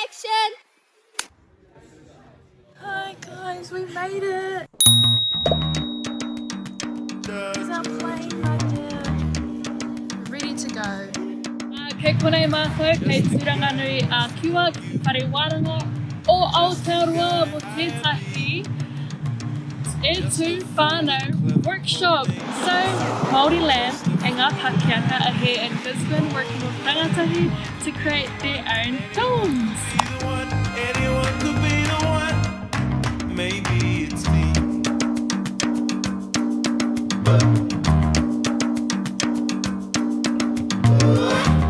Action! Hi guys, we made it! Is our plane right there? Ready to go. Kei konei mātou, kei Tūranganui-A-Kiwa, ki whare waranga o Aotearoa mo tētahi E Tū Whānau workshop. So, Māoriland and Ngā Pakiaka are here in Brisbane working with rangatahi to create their own films. Anyone could be the one. Maybe it's me.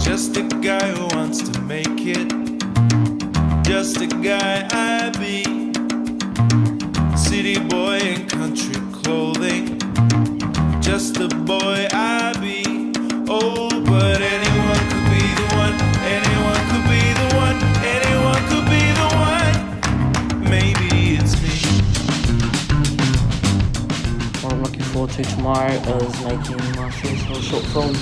Just a guy who wants to make it. Just a guy I be. City boy in country clothing. Just a boy I be. Oh, but anyone could be the one. Anyone could be the one. Anyone could be the one. Maybe it's me. What I'm looking forward to tomorrow is making my first little short film.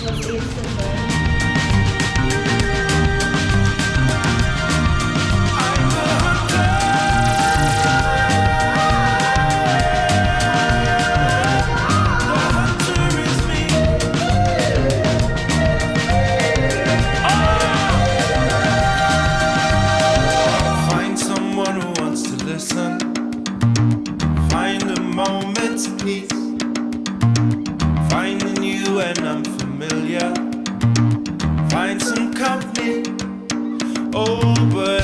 Find a moment's peace. Find the new and unfamiliar. Find some company. Oh, but